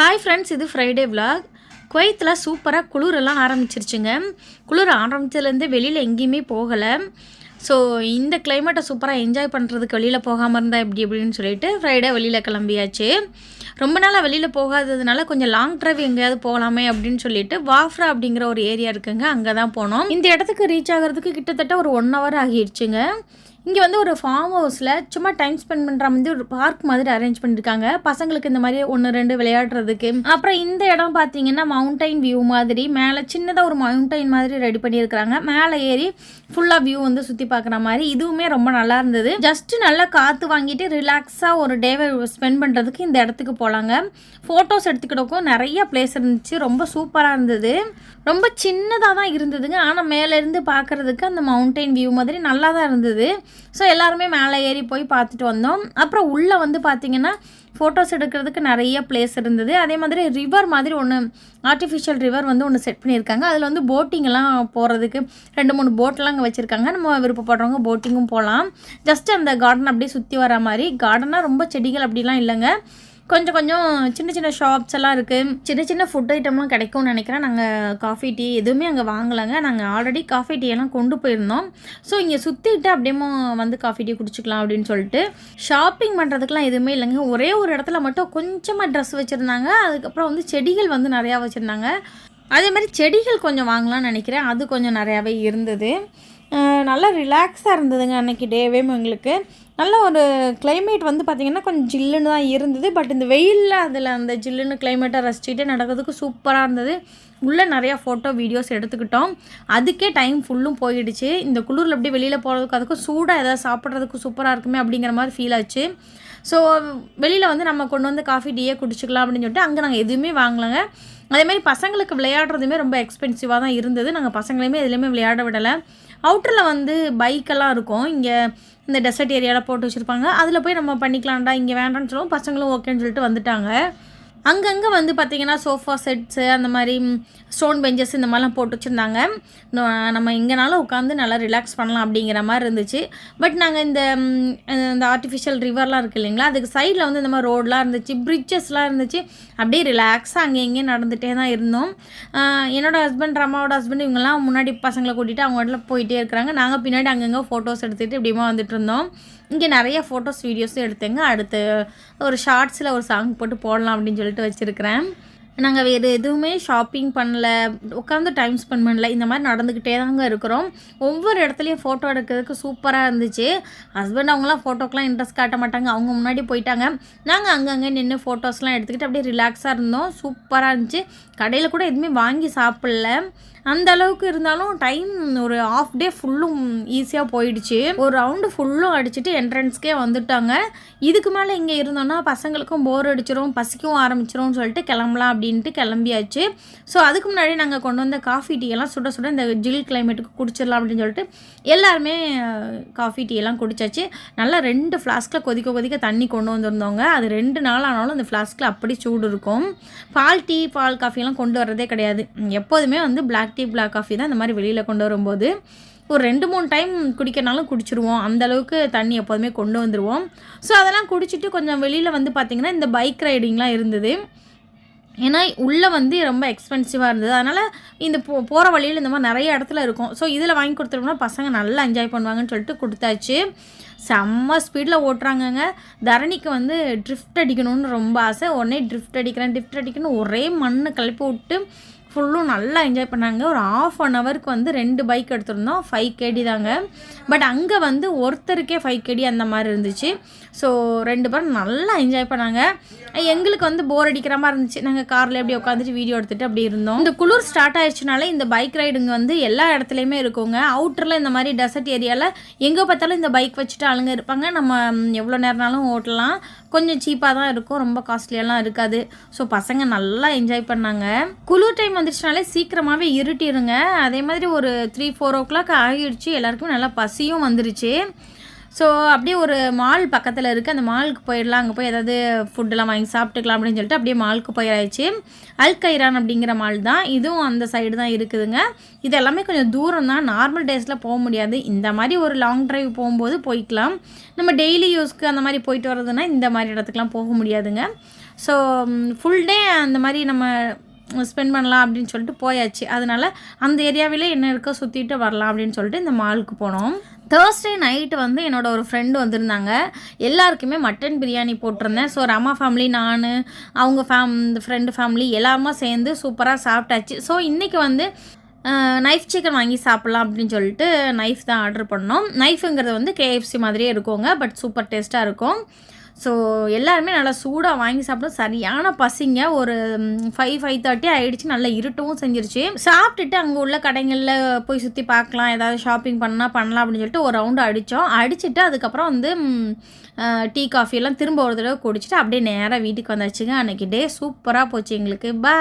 Hi friends, இது Friday vlog. குவைத்தில் சூப்பராக குளிரெல்லாம் ஆரம்பிச்சிருச்சுங்க. குளிர் ஆரம்பிச்சதுலேருந்து வெளியில் எங்கேயுமே போகலை. ஸோ இந்த கிளைமேட்டை சூப்பராக என்ஜாய் பண்ணுறதுக்கு வெளியில் போகாமல் இருந்தால் எப்படி அப்படின்னு சொல்லிட்டு ஃப்ரைடே வெளியில் கிளம்பியாச்சு. ரொம்ப நாளாக வெளியில் போகாததுனால கொஞ்சம் லாங் ட்ரைவ் எங்கேயாவது போகலாமே அப்படின்னு சொல்லிட்டு வாஃப்ரா அப்படிங்கிற ஒரு ஏரியா இருக்குங்க, அங்கே தான் போனோம். இந்த இடத்துக்கு ரீச் ஆகிறதுக்கு கிட்டத்தட்ட ஒரு 1 hour ஆகிடுச்சுங்க. இங்கே வந்து ஒரு ஃபார்ம் ஹவுஸில் சும்மா டைம் ஸ்பெண்ட் பண்ணுற மாதிரி ஒரு பார்க் மாதிரி அரேஞ்ச் பண்ணியிருக்காங்க. பசங்களுக்கு இந்த மாதிரி 1-2 விளையாடுறதுக்கு. அப்புறம் இந்த இடம் பார்த்தீங்கன்னா மவுண்டைன் வியூ மாதிரி மேலே சின்னதாக ஒரு மவுண்டைன் மாதிரி ரெடி பண்ணியிருக்கிறாங்க. மேலே ஏறி ஃபுல்லாக வியூ வந்து சுற்றி பார்க்குற மாதிரி இதுவுமே ரொம்ப நல்லா இருந்தது. ஜஸ்ட்டு நல்லா காற்று வாங்கிட்டு ரிலாக்ஸாக ஒரு டேவை ஸ்பெண்ட் பண்ணுறதுக்கு இந்த இடத்துக்கு போகலாங்க. ஃபோட்டோஸ் எடுத்துக்கிட்டக்கும் நிறைய பிளேஸ் இருந்துச்சு. ரொம்ப சூப்பராக இருந்தது. ரொம்ப சின்னதாக தான் இருந்ததுங்க, ஆனால் மேலேருந்து பார்க்குறதுக்கு அந்த மவுண்டைன் வியூ மாதிரி நல்லா தான் இருந்தது. ஸோ எல்லாருமே மேலே ஏறி போய் பார்த்துட்டு வந்தோம். அப்புறம் உள்ளே வந்து பார்த்திங்கன்னா ஃபோட்டோஸ் எடுக்கிறதுக்கு நிறைய பிளேஸ் இருந்தது. அதே மாதிரி ரிவர் மாதிரி ஒன்று, ஆர்டிஃபிஷியல் ரிவர் வந்து ஒன்று செட் பண்ணியிருக்காங்க. அதில் வந்து போட்டிங்கெல்லாம் போகிறதுக்கு 2-3 போட்டெலாம் அங்கே வச்சுருக்காங்க. நம்ம விருப்பப்படுறவங்க போட்டிங்கும் போகலாம். ஜஸ்ட் அந்த கார்டன் அப்படியே சுற்றி வர மாதிரி. கார்டனாக ரொம்ப செடிகள் அப்படிலாம் இல்லைங்க, கொஞ்சம் கொஞ்சம் சின்ன சின்ன ஷாப்ஸ் எல்லாம் இருக்குது. சின்ன சின்ன ஃபுட் ஐட்டம்லாம் கிடைக்கும்னு நினைக்கிறேன். நாங்கள் காஃபி டீ எதுவுமே அங்கே வாங்கலைங்க. நாங்கள் ஆல்ரெடி காஃபி டீ எல்லாம் கொண்டு போயிருந்தோம். ஸோ இங்கே சுற்றிட்டு அப்படியே வந்து காஃபி டீ குடிச்சிக்கலாம் அப்படின்னு சொல்லிட்டு ஷாப்பிங் பண்ணுறதுக்குலாம் எதுவுமே இல்லைங்க. ஒரே ஒரு இடத்துல மட்டும் கொஞ்சமாக ட்ரெஸ் வச்சுருந்தாங்க. அதுக்கப்புறம் வந்து செடிகள் வந்து நிறையா வச்சுருந்தாங்க. அதே மாதிரி செடிகள் கொஞ்சம் வாங்கலாம்னு நினைக்கிறேன். அது கொஞ்சம் நிறையாவே இருந்தது. நல்லா ரிலாக்ஸாக இருந்ததுங்க அன்றைக்கி டேவே. எங்களுக்கு நல்ல ஒரு கிளைமேட் வந்து பார்த்திங்கன்னா கொஞ்சம் ஜில்லுன்னு தான் இருந்தது. பட் இந்த வெயிலில் அதில் அந்த ஜில்லுன்னு கிளைமேட்டை ரசிச்சுட்டே நடக்கிறதுக்கு சூப்பராக இருந்தது. உள்ளே நிறையா ஃபோட்டோ வீடியோஸ் எடுத்துக்கிட்டோம். அதுக்கே டைம் ஃபுல்லும் போயிடுச்சு. இந்த குளிரில் அப்படியே வெளியில் போகிறதுக்கு அதுக்கும் சூடாக ஏதாவது சாப்பிட்றதுக்கு சூப்பராக இருக்குமே அப்படிங்கிற மாதிரி ஃபீல் ஆச்சு. ஸோ வெளியில் வந்து நம்ம கொண்டு வந்து காஃபி டீயே குடிச்சிக்கலாம் அப்படின்னு சொல்லிட்டு அங்கே நாங்கள் எதுவுமே வாங்கலைங்க. அதேமாதிரி பசங்களுக்கு விளையாடுறதுமே ரொம்ப எக்ஸ்பென்சிவாக தான் இருந்தது. நாங்கள் பசங்களையுமே எதுலேயுமே விளையாட விடலை. அவுட்டரில் வந்து பைக்கெல்லாம் இருக்கும், இங்கே இந்த டெசர்ட் ஏரியாவில் போட்டு வச்சுருப்பாங்க. அதில் போய் நம்ம பண்ணிக்கலாம்டா, இங்கே வேண்டாம்னு சொல்லுவோம். பசங்களும் ஓகேன்னு சொல்லிட்டு வந்துட்டாங்க. அங்கங்கே வந்து பார்த்திங்கன்னா சோஃபா செட்ஸு அந்த மாதிரி ஸ்டோன் பெஞ்சஸ் இந்த மாதிரிலாம் போட்டு வச்சுருந்தாங்க. நம்ம எங்கேனாலும் உட்காந்து நல்லா ரிலாக்ஸ் பண்ணலாம் அப்படிங்கிற மாதிரி இருந்துச்சு. பட் நாங்கள் இந்த ஆர்டிஃபிஷியல் ரிவர்லாம் இருக்குது இல்லைங்களா, அதுக்கு சைடில் வந்து இந்த மாதிரி ரோடெலாம் இருந்துச்சு, பிரிட்ஜஸ்லாம் இருந்துச்சு. அப்படியே ரிலாக்ஸாக அங்கே எங்கேயும் நடந்துகிட்டே தான் இருந்தோம். என்னோடய ஹஸ்பண்ட், அம்மாவோட ஹஸ்பண்ட் இவங்கெல்லாம் முன்னாடி பசங்களை கூட்டிகிட்டு அவங்க இடத்துல போயிட்டே இருக்கிறாங்க. நாங்கள் பின்னாடி அங்கங்கே ஃபோட்டோஸ் எடுத்துகிட்டு இப்படிமா வந்துட்டு இருந்தோம். இங்கே நிறைய ஃபோட்டோஸ் வீடியோஸும் எடுத்தேங்க. அடுத்து ஒரு ஷார்ட்ஸில் ஒரு சாங் போட்டு போடலாம் அப்படின்னு சொல்லிட்டு வச்சுருக்கிறேன். நாங்கள் வேறு எதுவுமே ஷாப்பிங் பண்ணல, உட்காந்து டைம் ஸ்பெண்ட் பண்ணல. இந்த மாதிரி நடந்துக்கிட்டே தாங்க இருக்கிறோம். ஒவ்வொரு இடத்துலையும் ஃபோட்டோ எடுக்கிறதுக்கு சூப்பராக இருந்துச்சு. ஹஸ்பண்ட் அவங்களாம் ஃபோட்டோக்கெலாம் இன்ட்ரெஸ்ட் காட்ட மாட்டாங்க, அவங்க முன்னாடி போயிட்டாங்க. நாங்கள் அங்கங்கே நின்று ஃபோட்டோஸ்லாம் எடுத்துக்கிட்டு அப்படியே ரிலாக்ஸாக இருந்தோம். சூப்பராக இருந்துச்சு. கடையில் கூட எதுவுமே வாங்கி சாப்பிடல, அந்த அளவுக்கு இருந்தாலும் டைம் ஒரு ஆஃப் டே ஃபுல்லும் ஈஸியாக போயிடுச்சு. ஒரு ரவுண்டு ஃபுல்லும் அடிச்சுட்டு என்ட்ரன்ஸ்க்கே வந்துட்டாங்க. இதுக்கு மேலே இங்கே இருந்தோன்னா பசங்களுக்கும் போர் அடிச்சிடும், பசிக்கும் ஆரம்பிச்சிரும்னு சொல்லிட்டு கிளம்பலாம் அப்படின்ட்டு கிளம்பியாச்சு. ஸோ அதுக்கு முன்னாடி நாங்கள் கொண்டு வந்த காஃபி டீ எல்லாம் சுட சுட இந்த ஜில் கிளைமேட்டுக்கு குடிச்சிடலாம் அப்படின்னு சொல்லிட்டு எல்லாருமே காஃபி டீ எல்லாம் குடிச்சாச்சு. நல்லா 2 ஃப்ளாஸ்கில் கொதிக்க கொதிக்க தண்ணி கொண்டு வந்திருந்தோங்க. அது 2 நாள் ஆனாலும் அந்த ஃப்ளாஸ்கில் அப்படி சூடு இருக்கும். பால் டீ, பால் காஃபியெல்லாம் கொண்டு வர்றதே கிடையாது. எப்போதுமே வந்து பிளாக் டீ, பிளாக் காஃபி தான் இந்த மாதிரி வெளியில் கொண்டு வரும்போது ஒரு 2-3 டைம் குடிக்கிறனாலும் குடிச்சிருவோம். அந்தளவுக்கு தண்ணி எப்போதுமே கொண்டு வந்துடுவோம். ஸோ அதெல்லாம் குடிச்சிட்டு கொஞ்சம் வெளியில் வந்து பார்த்திங்கன்னா இந்த பைக் ரைடிங்லாம் இருந்தது. ஏன்னா உள்ளே வந்து ரொம்ப எக்ஸ்பென்சிவாக இருந்தது. அதனால் இந்த போகிற வழியில் இந்த மாதிரி நிறைய இடத்துல இருக்கும். ஸோ இதில் வாங்கி கொடுத்துட்டோம்னா பசங்க நல்லா என்ஜாய் பண்ணுவாங்கன்னு சொல்லிட்டு கொடுத்தாச்சு. செம்ம ஸ்பீடில் ஓட்டுறாங்கங்க. தரணிக்கு வந்து ட்ரிஃப்ட் அடிக்கணும்னு ரொம்ப ஆசை. உடனே ட்ரிஃப்ட் அடிக்கணும்னு ஒரே மண்ணை கிளப்பி விட்டு ஃபுல்லும் நல்லா என்ஜாய் பண்ணாங்க. ஒரு 1/2 hourக்கு வந்து 2 பைக் எடுத்திருந்தோம். 5 kg தாங்க. பட் அங்கே வந்து ஒருத்தருக்கே 5 kg அந்த மாதிரி இருந்துச்சு. ஸோ 2 பேரும் நல்லா என்ஜாய் பண்ணாங்க. எங்களுக்கு வந்து போர் அடிக்கிற மாதிரி இருந்துச்சு. நாங்கள் காரில் அப்படியே உட்காந்துட்டு வீடியோ எடுத்துகிட்டு அப்படி இருந்தோம். இந்த குளிர் ஸ்டார்ட் ஆயிடுச்சுனால இந்த பைக் ரைடுங்க வந்து எல்லா இடத்துலையுமே இருக்குங்க. அவுட்டரில் இந்த மாதிரி டெசர்ட் ஏரியாவில் எங்கே பார்த்தாலும் இந்த பைக் வச்சுட்டு ஆளுங்க இருப்பாங்க. நம்ம எவ்வளோ நேரம்னாலும் ஓட்டலாம். கொஞ்சம் சீப்பாக தான் இருக்கும், ரொம்ப காஸ்ட்லியெல்லாம் இருக்காது. ஸோ பசங்க நல்லா என்ஜாய் பண்ணாங்க. குளிர் டைம் வந்துடுச்சுனாலே சீக்கிரமாகவே இருட்டிடுங்க. அதே மாதிரி ஒரு 3-4 o'clock ஆகிடுச்சு. எல்லாருக்குமே நல்லா பசியும் வந்துருச்சு. ஸோ அப்படியே ஒரு மால் பக்கத்தில் இருக்குது, அந்த மாலுக்கு போயிடலாம். அங்கே போய் ஏதாவது ஃபுட்டெல்லாம் வாங்கி சாப்பிட்டுக்கலாம் அப்படின்னு சொல்லிட்டு அப்படியே மாலுக்கு போயிடாச்சு. அல்கைரான் அப்படிங்கிற மால் தான் இதுவும், அந்த சைடு தான் இருக்குதுங்க. இது எல்லாமே கொஞ்சம் தூரம் தான், நார்மல் டேஸில் போக முடியாது. இந்த மாதிரி ஒரு லாங் ட்ரைவ் போகும்போது போய்க்கலாம். நம்ம டெய்லி யூஸ்க்கு அந்த மாதிரி போயிட்டு வர்றதுன்னா இந்த மாதிரி இடத்துக்குலாம் போக முடியாதுங்க. ஸோ ஃபுல் டே அந்த மாதிரி நம்ம ஸ்பெண்ட் பண்ணலாம் அப்படின்னு சொல்லிட்டு போயாச்சு. அதனால் அந்த ஏரியாவிலே என்ன இருக்கோ சுற்றிட்டு வரலாம் அப்படின்னு சொல்லிட்டு இந்த மாலுக்கு போனோம். தேர்ஸ்டே நைட்டு வந்து என்னோடய ஒரு ஃப்ரெண்டு வந்திருந்தாங்க. எல்லாருக்குமே மட்டன் பிரியாணி போட்டிருந்தேன். ஸோ ரமா ஃபேமிலி, நான், அவங்க ஃப்ரெண்டு ஃபேமிலி எல்லாருமா சேர்ந்து சூப்பராக சாப்பிட்டாச்சு. ஸோ இன்றைக்கி வந்து நைஃப் சிக்கன் வாங்கி சாப்பிட்லாம் அப்படின்னு சொல்லிட்டு நைஃப் தான் ஆர்டர் பண்ணோம். நைஃபுங்கிறது வந்து KFC மாதிரியே இருக்குங்க, பட் சூப்பர் டேஸ்ட்டாக இருக்கும். ஸோ எல்லாருமே நல்லா சூடாக வாங்கி சாப்பிட்டோம். சரியான பசிங்க. ஒரு 5:30 ஆகிடுச்சு. நல்லா இருட்டவும் செஞ்சிருச்சு. சாப்பிட்டுட்டு அங்கே உள்ள கடைகளில் போய் சுற்றி பார்க்கலாம், ஏதாவது ஷாப்பிங் பண்ணலாம் அப்படின்னு சொல்லிட்டு ஒரு ரவுண்டு அடிச்சுட்டு அதுக்கப்புறம் வந்து டீ காஃபி எல்லாம் திரும்ப ஒரு தடவை குடிச்சிட்டு அப்படியே நேராக வீட்டுக்கு வந்தாச்சுங்க. அன்றைக்கி டே சூப்பராக போச்சு எங்களுக்கு. பாய்.